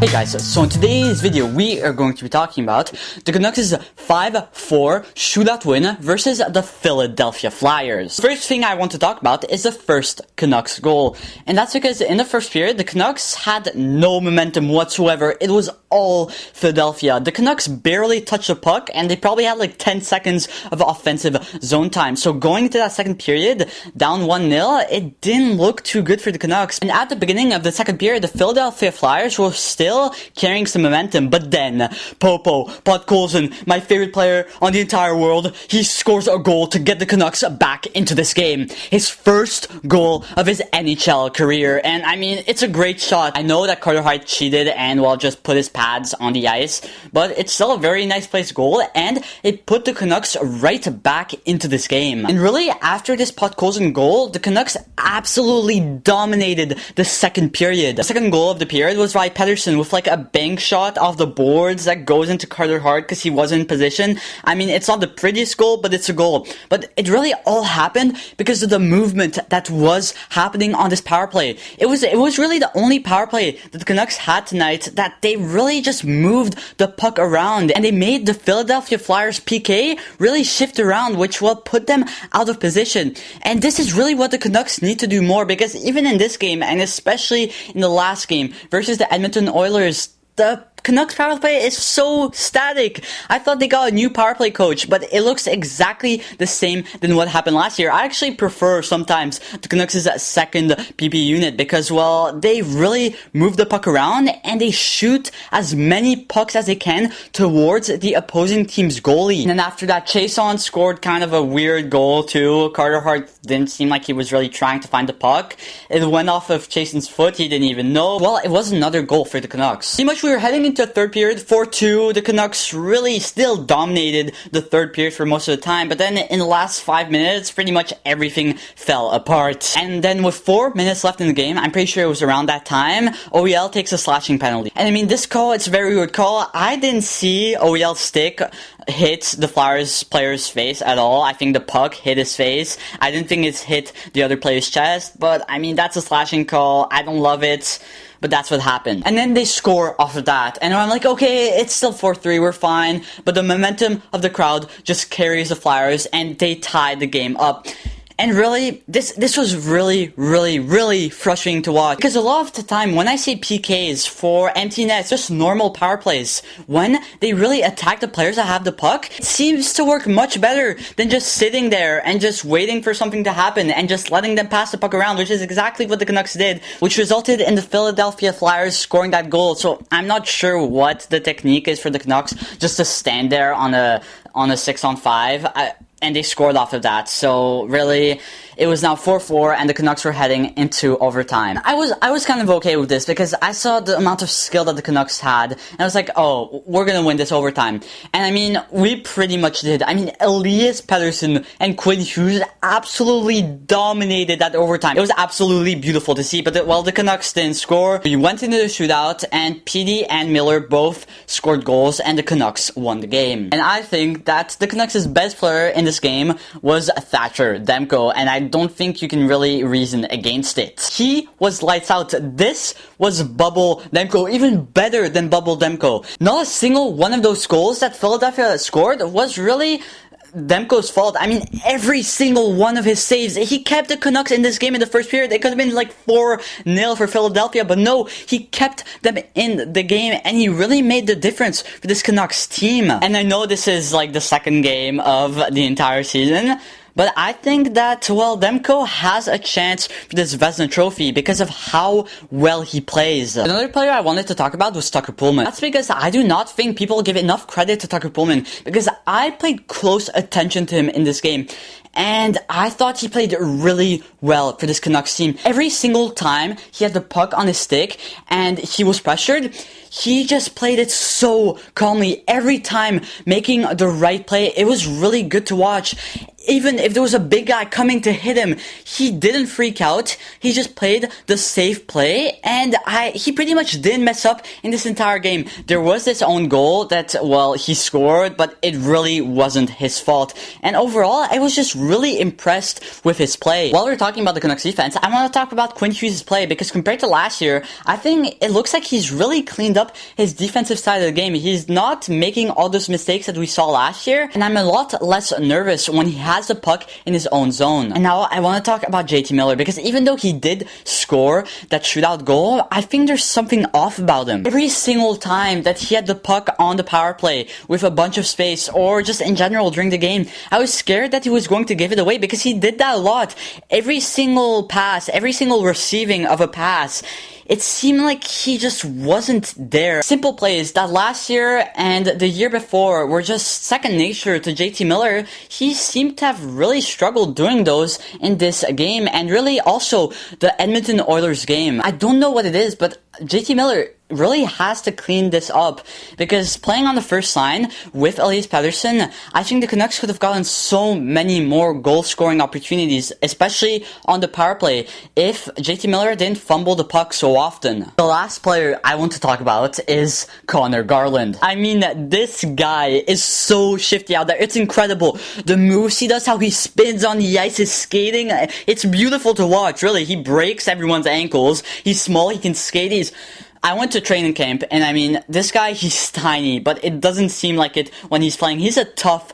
Hey guys, so in today's video we are going to be talking about the Canucks' 5-4 shootout win versus the Philadelphia Flyers. First thing I want to talk about is the first Canucks goal, and that's because in the first period the Canucks had no momentum whatsoever. It was all Philadelphia. The Canucks barely touched the puck and they probably had like 10 seconds of offensive zone time. So going into that second period, down 1-0, it didn't look too good for the Canucks. And at the beginning of the second period, the Philadelphia Flyers were still carrying some momentum, but then Podkolzin, my favorite player on the entire world, he scores a goal to get the Canucks back into this game. His first goal of his NHL career, and I mean, it's a great shot. I know that Carter Hart cheated and just put his pads on the ice, but it's still a very nice placed goal, and it put the Canucks right back into this game. And really, after this Podkolzin goal, the Canucks absolutely dominated the second period. The second goal of the period was by Pettersson with like a bank shot off the boards that goes into Carter Hart because he wasn't in position. I mean, it's not the prettiest goal, but it's a goal. But it really all happened because of the movement that was happening on this power play. It was really the only power play that the Canucks had tonight that they really just moved the puck around, and they made the Philadelphia Flyers PK really shift around, which will put them out of position. And this is really what the Canucks need to do more, because even in this game, and especially in the last game versus the Edmonton Oilers, the Canucks power play is so static. I thought they got a new power play coach, but it looks exactly the same than what happened last year. I actually prefer sometimes the Canucks' second PP unit because, they really move the puck around and they shoot as many pucks as they can towards the opposing team's goalie. And then after that, Chason scored kind of a weird goal too. Carter Hart didn't seem like he was really trying to find the puck. It went off of Chason's foot. He didn't even know. It was another goal for the Canucks. Pretty much we were heading into the third period, 4-2. The Canucks really still dominated the third period for most of the time, but then in the last 5 minutes, pretty much everything fell apart. And then with 4 minutes left in the game, I'm pretty sure it was around that time, OEL takes a slashing penalty. And I mean, this call, it's a very weird call. I didn't see OEL's stick hit the Flyers player's face at all. I think the puck hit his face. I didn't think it hit the other player's chest, but I mean, that's a slashing call. I don't love it, but that's what happened. And then they score off of that, and I'm like, okay, it's still 4-3, we're fine, but the momentum of the crowd just carries the Flyers, and they tie the game up. And really, this was really frustrating to watch, because a lot of the time when I see PKs for empty nets, just normal power plays, when they really attack the players that have the puck, it seems to work much better than just sitting there and just waiting for something to happen and just letting them pass the puck around, which is exactly what the Canucks did, which resulted in the Philadelphia Flyers scoring that goal. So I'm not sure what the technique is for the Canucks just to stand there on a 6-on-5. And they scored off of that. So really, it was now 4-4, and the Canucks were heading into overtime. I was kind of okay with this because I saw the amount of skill that the Canucks had, and I was like, oh, we're gonna win this overtime. And I mean, we pretty much did. I mean, Elias Pettersson and Quinn Hughes absolutely dominated that overtime. It was absolutely beautiful to see. But the Canucks didn't score. We went into the shootout, and PD and Miller both scored goals, and the Canucks won the game. And I think that the Canucks' best player in this game was Thatcher Demko, and I don't think you can really reason against it. He was lights out. This was Bubble Demko, even better than Bubble Demko. Not a single one of those goals that Philadelphia scored was really Demko's fault. I mean, every single one of his saves, he kept the Canucks in this game in the first period. It could have been like 4-0 for Philadelphia, but no, he kept them in the game, and he really made the difference for this Canucks team. And I know this is like the second game of the entire season, but I think that, Demko has a chance for this Vezina trophy because of how well he plays. Another player I wanted to talk about was Tucker Pullman. That's because I do not think people give enough credit to Tucker Pullman, because I paid close attention to him in this game, and I thought he played really well for this Canucks team. Every single time he had the puck on his stick and he was pressured, he just played it so calmly. Every time making the right play, it was really good to watch. even if there was a big guy coming to hit him, he didn't freak out. He just played the safe play, and he pretty much didn't mess up in this entire game. There was this own goal that, well, he scored, but it really wasn't his fault. And overall, I was just really impressed with his play. While we're talking about the Canucks defense, I want to talk about Quinn Hughes' play, because compared to last year, I think it looks like he's really cleaned up his defensive side of the game. He's not making all those mistakes that we saw last year, and I'm a lot less nervous when he has the puck in his own zone. And now I want to talk about JT Miller, because even though he did score that shootout goal, I think there's something off about him. Every single time that he had the puck on the power play with a bunch of space, or just in general during the game, I was scared that he was going to give it away, because he did that a lot. Every single pass, every single receiving of a pass, it seemed like he just wasn't there. Simple plays that last year and the year before were just second nature to JT Miller. He seemed to have really struggled doing those in this game, and really also the Edmonton Oilers game. I don't know what it is, but JT Miller really has to clean this up, because playing on the first line with Elias Pettersson, I think the Canucks could have gotten so many more goal-scoring opportunities, especially on the power play, if JT Miller didn't fumble the puck so often. The last player I want to talk about is Conor Garland. I mean, this guy is so shifty out there. It's incredible. The moves he does, how he spins on the ice, his skating, it's beautiful to watch, really. He breaks everyone's ankles. He's small, he can skate, I went to training camp, and I mean, this guy, he's tiny, but it doesn't seem like it when he's playing. He's a tough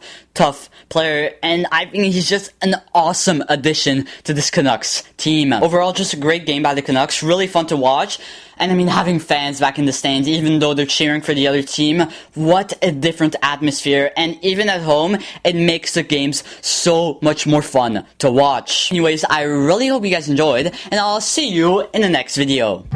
player, and I think he's just an awesome addition to this Canucks team. Overall, just a great game by the Canucks, really fun to watch. And I mean, having fans back in the stands, even though they're cheering for the other team, what a different atmosphere. And even at home, it makes the games so much more fun to watch. Anyways, I really hope you guys enjoyed, and I'll see you in the next video.